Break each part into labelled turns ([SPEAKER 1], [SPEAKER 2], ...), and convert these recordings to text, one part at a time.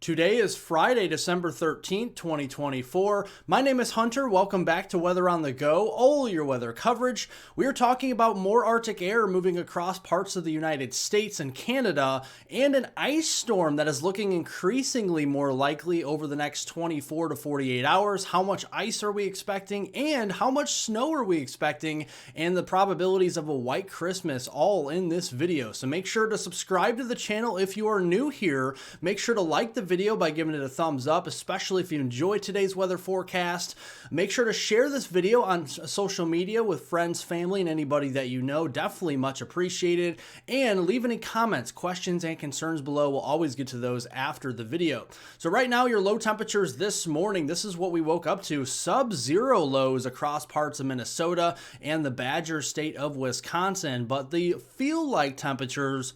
[SPEAKER 1] Today is Friday, December 13th, 2024. My name is Hunter. Welcome back to Weather on the Go, all your weather coverage. We are talking about more Arctic air moving across parts of the United States and Canada, and an ice storm that is looking increasingly more likely over the next 24 to 48 hours. How much ice are we expecting, and how much snow are we expecting, and the probabilities of a white Christmas, all in this video. So make sure to subscribe to the channel if you are new here. Make sure to like the video by giving it a thumbs up, especially if you enjoyed today's weather forecast. Make sure to share this video on social media with friends, family, and anybody that you know. Definitely much appreciated. And leave any comments, questions, and concerns below. We'll always get to those after the video. So right now, your low temperatures this morning, this is what we woke up to. Sub-zero lows across parts of Minnesota and the Badger State of Wisconsin. But the feel-like temperatures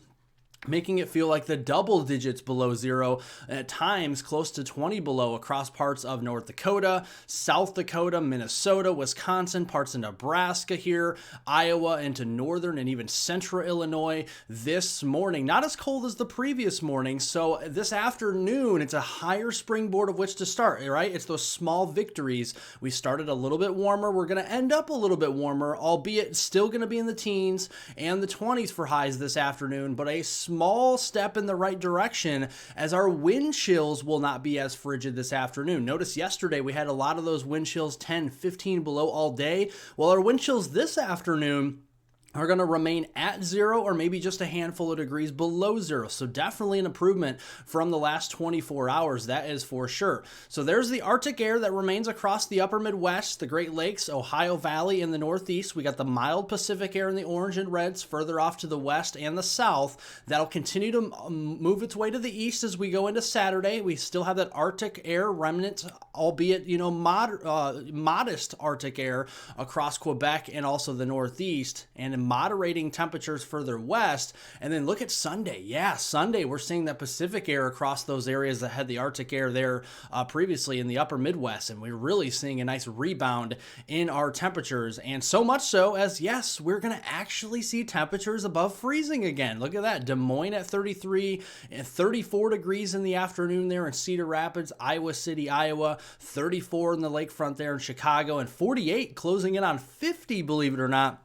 [SPEAKER 1] making it feel like the double digits below zero, at times close to 20 below across parts of North Dakota, South Dakota, Minnesota, Wisconsin, parts of Nebraska here, Iowa into northern and even central Illinois this morning. Not as cold as the previous morning, so this afternoon it's a higher springboard of which to start, right? It's those small victories. We started a little bit warmer. We're going to end up a little bit warmer, albeit still going to be in the teens and the 20s for highs this afternoon, but a small step in the right direction as our wind chills will not be as frigid this afternoon. Notice yesterday we had a lot of those wind chills 10, 15 below all day. Well, our wind chills this afternoon are going to remain at zero or maybe just a handful of degrees below zero. So definitely an improvement from the last 24 hours, that is for sure. So there's the Arctic air that remains across the upper Midwest, the Great Lakes, Ohio Valley in the Northeast. We got the mild Pacific air in the orange and reds further off to the west and the south. That'll continue to move its way to the east as we go into Saturday. We still have that Arctic air remnant, albeit, modest Arctic air across Quebec and also the Northeast, and moderating temperatures further west. And then look at Sunday. Yeah, Sunday we're seeing that Pacific air across those areas that had the Arctic air there previously in the upper Midwest, and we're really seeing a nice rebound in our temperatures. And so much so as, yes, we're going to actually see temperatures above freezing again. Look at that. Des Moines at 33 and 34 degrees in the afternoon there in Cedar Rapids, Iowa City, Iowa, 34 in the lakefront there in Chicago, and 48 closing in on 50, believe it or not,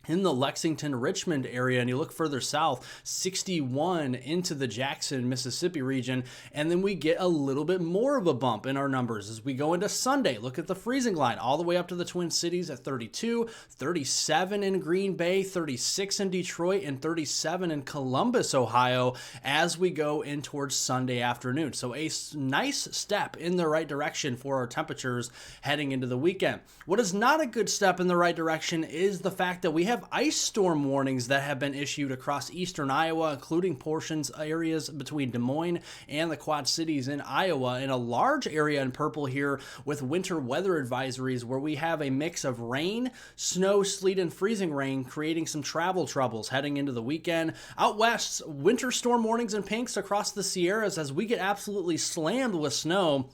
[SPEAKER 1] in the Lexington, Richmond area. And you look further south, 61 into the Jackson, Mississippi region. And then we get a little bit more of a bump in our numbers as we go into Sunday. Look at the freezing line all the way up to the Twin Cities at 32, 37 in Green Bay, 36 in Detroit, and 37 in Columbus, Ohio, as we go in towards Sunday afternoon. So a nice step in the right direction for our temperatures heading into the weekend. What is not a good step in the right direction is the fact that we have ice storm warnings that have been issued across eastern Iowa, including areas between Des Moines and the Quad Cities in Iowa, and a large area in purple here with winter weather advisories where we have a mix of rain, snow, sleet, and freezing rain, creating some travel troubles heading into the weekend. Out west, winter storm warnings in pinks across the Sierras as we get absolutely slammed with snow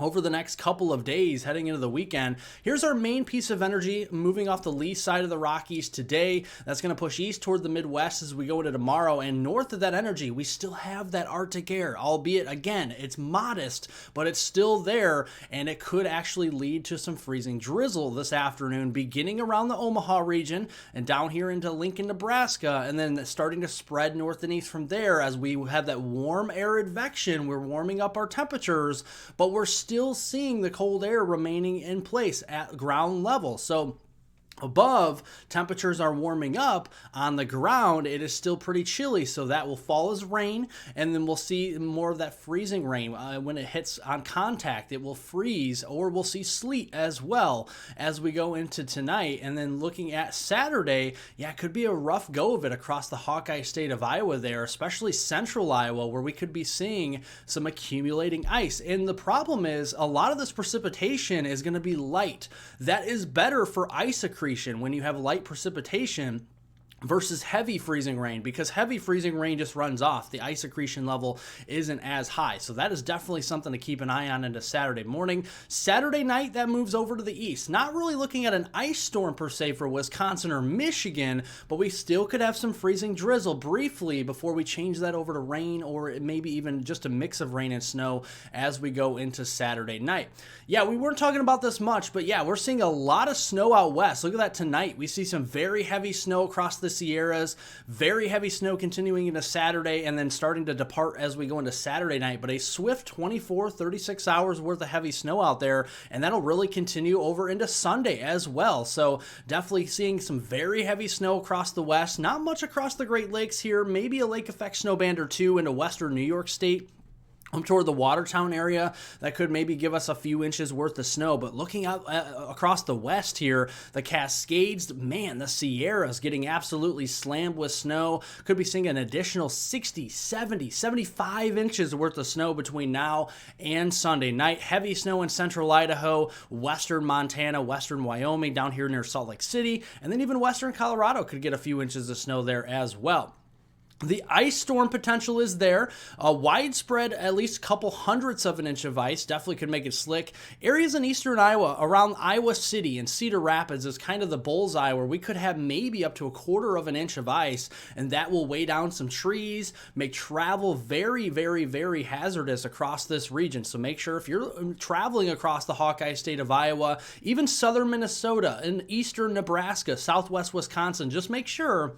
[SPEAKER 1] over the next couple of days heading into the weekend. Here's our main piece of energy moving off the lee side of the Rockies today. That's going to push east toward the Midwest as we go into tomorrow. And north of that energy, we still have that Arctic air, albeit, again, it's modest, but it's still there, and it could actually lead to some freezing drizzle this afternoon, beginning around the Omaha region and down here into Lincoln, Nebraska, and then starting to spread north and east from there as we have that warm air advection. We're warming up our temperatures, but we're still seeing the cold air remaining in place at ground level. So above, temperatures are warming up. On the ground, it is still pretty chilly, so that will fall as rain, and then we'll see more of that freezing rain. When it hits on contact, it will freeze, or we'll see sleet as well as we go into tonight. And then looking at Saturday, yeah, it could be a rough go of it across the Hawkeye state of Iowa there, especially central Iowa, where we could be seeing some accumulating ice. And the problem is a lot of this precipitation is going to be light. That is better for ice accretion. When you have light precipitation, versus heavy freezing rain, because heavy freezing rain just runs off. The ice accretion level isn't as high. So that is definitely something to keep an eye on into Saturday morning. Saturday night, that moves over to the east. Not really looking at an ice storm per se for Wisconsin or Michigan, but we still could have some freezing drizzle briefly before we change that over to rain, or maybe even just a mix of rain and snow as we go into Saturday night. Yeah, we weren't talking about this much, but yeah, we're seeing a lot of snow out west. Look at that tonight. We see some very heavy snow across the Sierras, very heavy snow continuing into Saturday and then starting to depart as we go into Saturday night, but a swift 24, 36 hours worth of heavy snow out there, and that'll really continue over into Sunday as well. So definitely seeing some very heavy snow across the west, not much across the Great Lakes here, maybe a lake effect snowband or two into western New York State. Up toward the Watertown area, that could maybe give us a few inches worth of snow. But looking out across the west here, the Cascades, man, the Sierras getting absolutely slammed with snow. Could be seeing an additional 60, 70, 75 inches worth of snow between now and Sunday night. Heavy snow in central Idaho, western Montana, western Wyoming, down here near Salt Lake City, and then even western Colorado could get a few inches of snow there as well. The ice storm potential is there. Widespread, at least a couple hundredths of an inch of ice, definitely could make it slick. Areas in eastern Iowa, around Iowa City and Cedar Rapids is kind of the bullseye where we could have maybe up to a quarter of an inch of ice, and that will weigh down some trees, make travel very, very, very hazardous across this region. So make sure if you're traveling across the Hawkeye state of Iowa, even southern Minnesota and eastern Nebraska, southwest Wisconsin, just make sure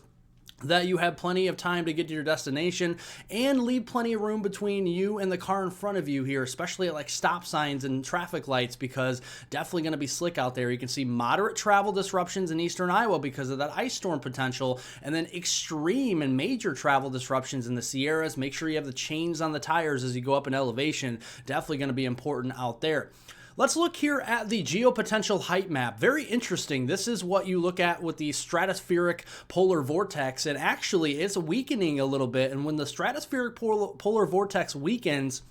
[SPEAKER 1] that you have plenty of time to get to your destination and leave plenty of room between you and the car in front of you here, especially at like stop signs and traffic lights, because definitely going to be slick out there. You can see moderate travel disruptions in eastern Iowa because of that ice storm potential, and then extreme and major travel disruptions in the Sierras. Make sure you have the chains on the tires as you go up in elevation. Definitely going to be important out there. Let's look here at the geopotential height map. Very interesting. This is what you look at with the stratospheric polar vortex, and actually it's weakening a little bit. And when the stratospheric polar vortex weakens,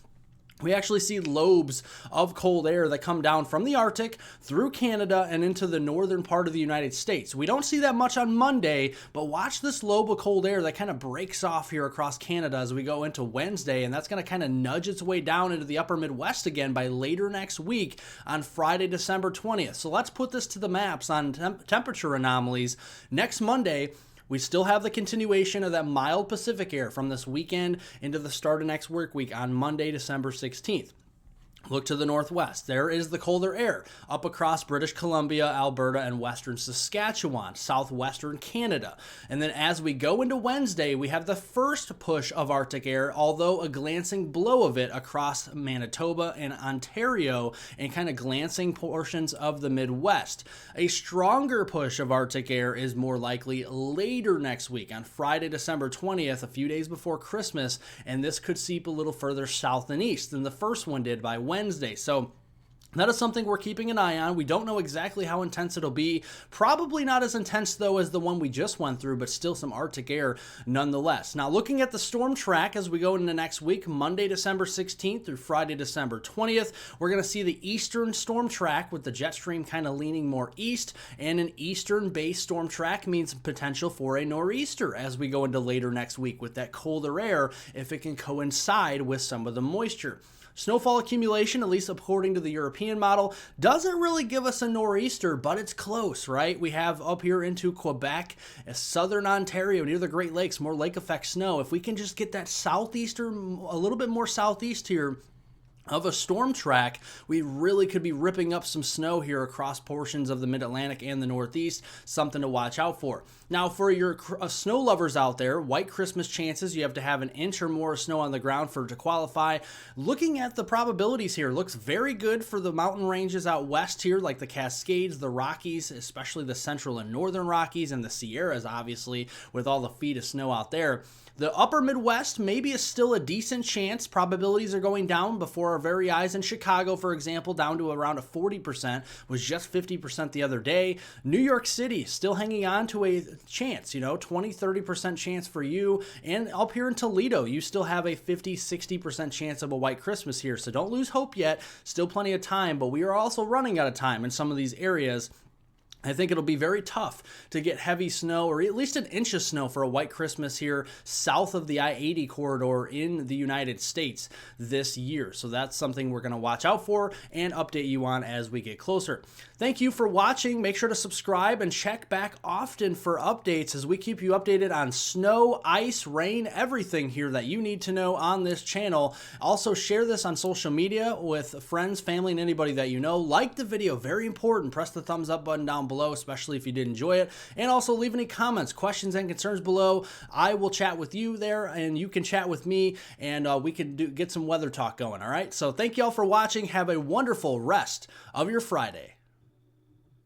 [SPEAKER 1] we actually see lobes of cold air that come down from the Arctic through Canada and into the northern part of the United States. We don't see that much on Monday, but watch this lobe of cold air that kind of breaks off here across Canada as we go into Wednesday, and that's going to kind of nudge its way down into the upper Midwest again by later next week on Friday, December 20th. So let's put this to the maps on temperature anomalies. Next Monday, we still have the continuation of that mild Pacific air from this weekend into the start of next work week on Monday, December 16th. Look to the northwest. There is the colder air up across British Columbia, Alberta, and western Saskatchewan, southwestern Canada. And then as we go into Wednesday, we have the first push of Arctic air, although a glancing blow of it across Manitoba and Ontario and kind of glancing portions of the Midwest. A stronger push of Arctic air is more likely later next week on Friday, December 20th, a few days before Christmas, and this could seep a little further south and east than the first one did by Wednesday. So that is something we're keeping an eye on. We don't know exactly how intense it'll be. Probably not as intense, though, as the one we just went through, but still some Arctic air nonetheless. Now, looking at the storm track as we go into next week, Monday, December 16th through Friday, December 20th, we're going to see the eastern storm track with the jet stream kind of leaning more east, and an eastern base storm track means potential for a nor'easter as we go into later next week with that colder air if it can coincide with some of the moisture. Snowfall accumulation, at least according to the European model, doesn't really give us a nor'easter, but it's close, right? We have up here into Quebec, southern Ontario, near the Great Lakes, more lake effect snow. If we can just get that southeaster, a little bit more southeast here of a storm track, we really could be ripping up some snow here across portions of the Mid-Atlantic and the Northeast. Something to watch out for. Now, for your snow lovers out there, white Christmas chances, you have to have an inch or more of snow on the ground for it to qualify. Looking at the probabilities here, looks very good for the mountain ranges out west here, like the Cascades, the Rockies, especially the central and northern Rockies, and the Sierras, obviously, with all the feet of snow out there. The upper Midwest maybe is still a decent chance. Probabilities are going down before our very eyes. In Chicago, for example, down to around a 40%, was just 50% the other day. New York City still hanging on to a chance, 20-30% chance for you. And up here in Toledo, you still have a 50-60% chance of a white Christmas here. So don't lose hope yet. Still plenty of time, but we are also running out of time in some of these areas. I think it'll be very tough to get heavy snow or at least an inch of snow for a white Christmas here south of the I-80 corridor in the United States this year. So that's something we're going to watch out for and update you on as we get closer. Thank you for watching. Make sure to subscribe and check back often for updates as we keep you updated on snow, ice, rain, everything here that you need to know on this channel. Also share this on social media with friends, family, and anybody that you know. Like the video, very important. Press the thumbs up button down below, especially if you did enjoy it, and also leave any comments, questions, and concerns below. I will chat with you there, and you can chat with me, and we can get some weather talk going. All right, so thank you all for watching. Have a wonderful rest of your Friday.